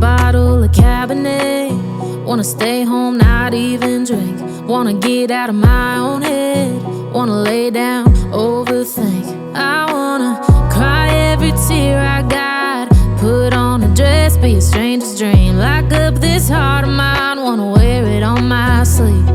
bottle of Cabernet. Wanna stay home, not even drink. Wanna get out of my own head. Wanna lay down, overthink. I wanna cry every tear I got. Put on a dress, be a stranger's dream. Lock up this heart of mine, wanna wear it on my sleeve.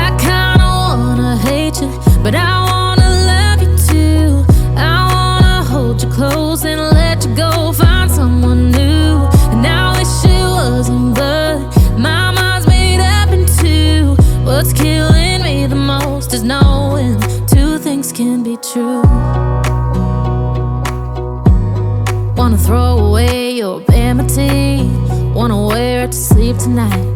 I kinda wanna hate you, but I wanna love you too. I wanna hold you close and let you go, find someone new. And I wish it wasn't, but my mind's made up in two. What's killing me the most is knowing two things can be true. Wanna throw away your vanity. Wanna wear it to sleep tonight.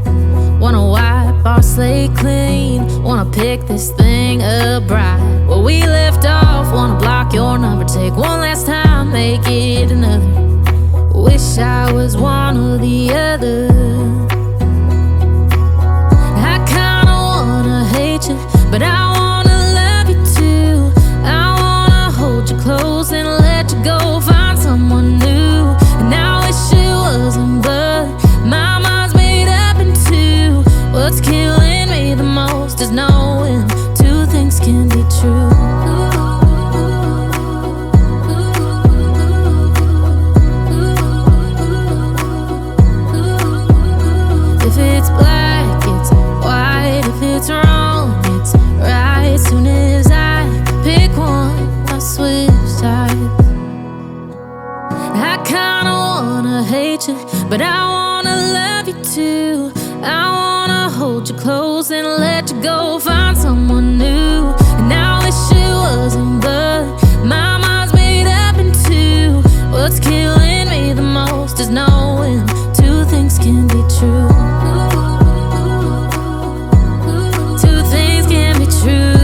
Wanna wipe our slate clean. Wanna pick this thing up right where we left off. Wanna block your number, take one last time, make it another. Wish I was one or the other. I kinda wanna hate you, but I wanna love you too. I wanna hold you close and let you go, find someone new. And I wish it wasn't, but my mind's made up in two. What's killing me the most is knowing two things can be true. If it's black, it's white. If it's wrong, it's right. Soon as I pick one, I switch sides. I kinda wanna hate you, but I wanna love you too. I wanna hold you close and let you go, find someone new. And I wish it wasn't, but my mind's made up in two. What's killing me the most is knowing two things can be true. Two things can be true.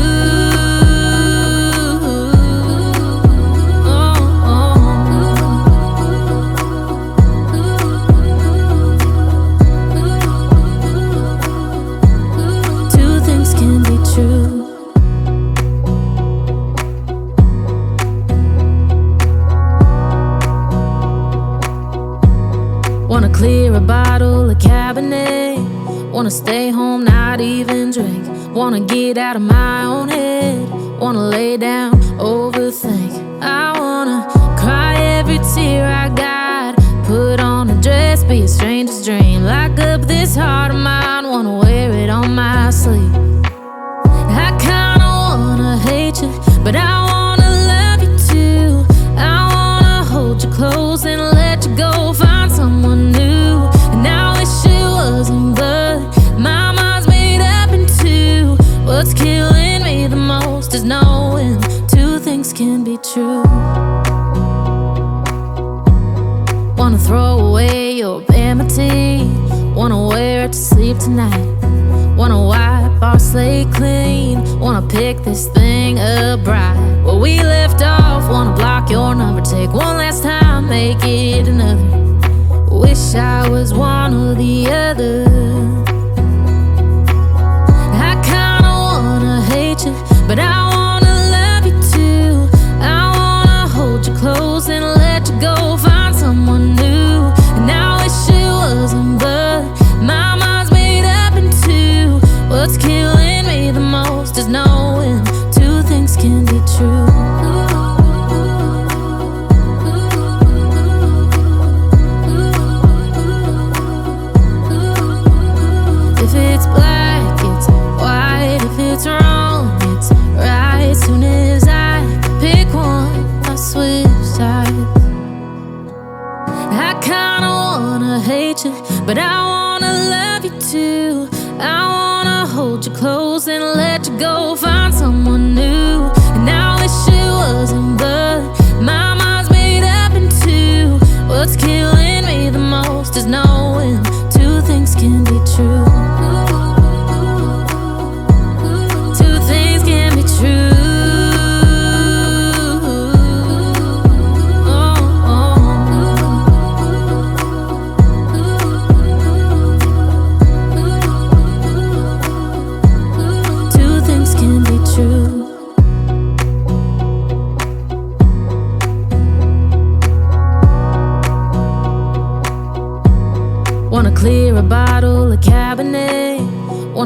Wanna clear a bottle of Cabernet. Wanna stay home, not even drink. Wanna get out of my own head. Wanna lay down, overthink. I wanna cry every tear I got. Put on a dress, be a stranger's dream. Lock up this heart of mine, wanna wear it on my sleeve. I kinda wanna hate you, but I wanna love you too. I wanna hold you close and let you go, find someone new. And I wish it wasn't, but my mind's made up in two. What's killing me the most is knowing two things can be true. Wanna throw away your vanity. Wanna wear it to sleep tonight. Wanna wipe our slate clean. Wanna pick this thing up right where we left off. Wanna block your number, take one last time, make it another. Wish I was one or the other. I kinda wanna hate you, but I wanna love you too. I wanna hold you close and let you go, find someone new. And I wish it wasn't, but my mind's made up in two. What's killing me the most is knowing two things can be true. If it's black, it's white. If it's wrong, it's right. Soon as I pick one, I switch sides. I kinda wanna hate you, but I wanna love you too. I wanna hold you close and let you go, find someone new. And I wish it wasn't, but my mind's made up in two. What's killing me the most is knowing two things can be true. Two things can be true. Two things can be true.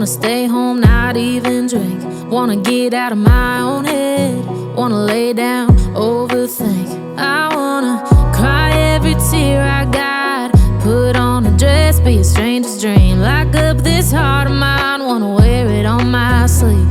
Wanna stay home, not even drink. Wanna get out of my own head. Wanna lay down, overthink. I wanna cry every tear I got. Put on a dress, be a stranger's dream. Lock up this heart of mine, wanna wear it on my sleeve.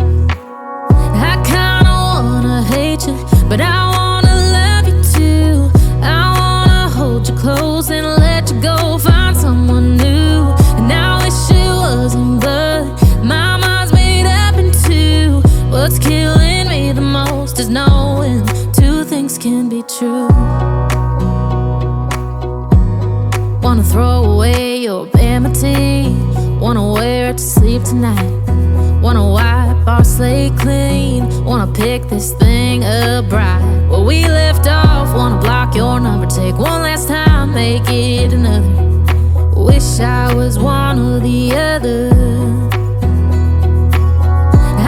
I kinda wanna hate you, but I wanna love you too. I wanna hold you close and let you go. Find someone new, and I wish it wasn't, but my mind's made up in two. What's killing me the most is knowing two things can be true. Wanna throw away your vanity. Wanna wear it to sleep tonight. Wanna wipe our slate clean. Wanna pick this thing up right where we left off. Wanna block your number, take one last time, make it another. Wish I was one or the other.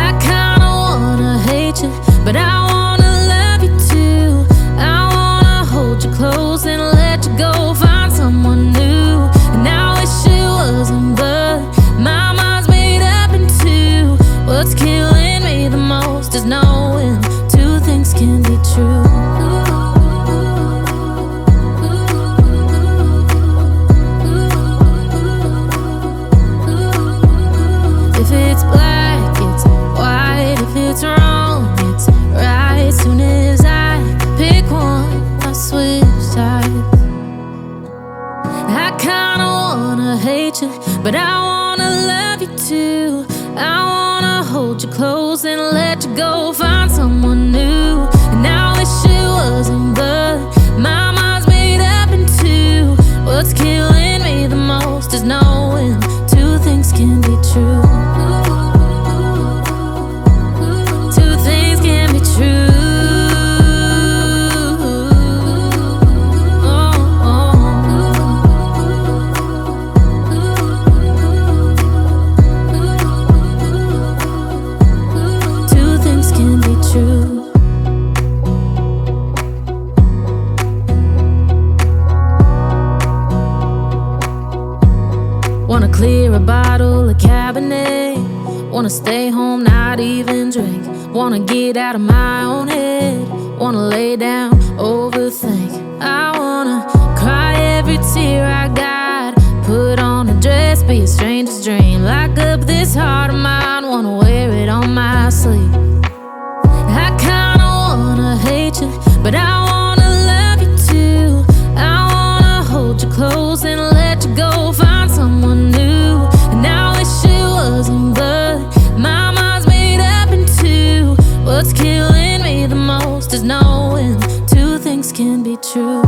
I kinda wanna hate you, but I wanna love you too. I wanna hold you close and let you go. Find someone new, and I wish it wasn't, but my mind's made up in two. What's killing me the most is knowing two things can be true. If it's black, it's white. If it's wrong, it's right. Soon as I pick one, I switch sides. I kinda wanna hate you, but I wanna love you too. I wanna hold you close and let you go. Find someone new, and I wish it wasn't, but my mind's made up in two. What's killing me the most is knowing two things can be true. Two things can be true. Wanna clear a bottle of Cabernet. Wanna stay home, not even drink. Wanna get out of my own head. Wanna lay down, overthink. I wanna cry every tear I got. Put on a dress, be a stranger's dream. Lock up this heart of mine, wanna wear it on my sleeve. I kinda wanna hate you, but I wanna love you too. I wanna hold you close and let you go. Find someone new, and I wish it wasn't, but my mind's made up in two. What's killing me the most is knowing two things can be true.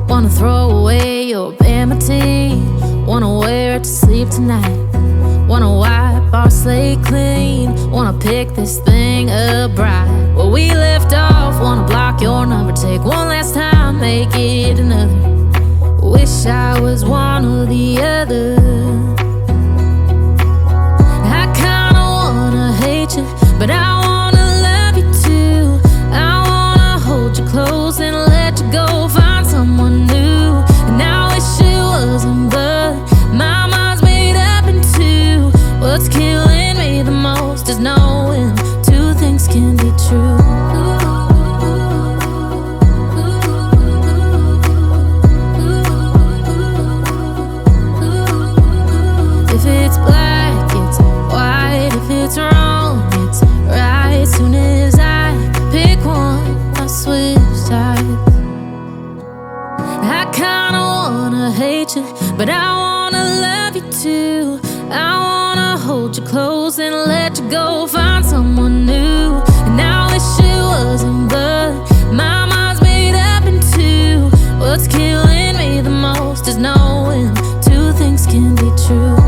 Wanna throw away your vanity. Wanna wear it to sleep tonight. Wanna wipe our slate clean. Wanna pick this thing up right where we left off. Wanna block your number, take one last time, make it another. Wish I was one or the other. I kinda wanna hate you, but I wanna love you too. I wanna hold you close and let you go. Find someone new, and I wish it wasn't, but my mind's made up in two. What's killing me the most is knowing two things can be true. If it's black, it's white. If it's wrong, it's right. Soon as I pick one, I switch sides. I kinda wanna hate you, but I wanna love you too. I wanna hold you close and let you go. Find someone new, and I wish it wasn't, but my mind's made up in two. What's killing me the most is knowing two things can be true.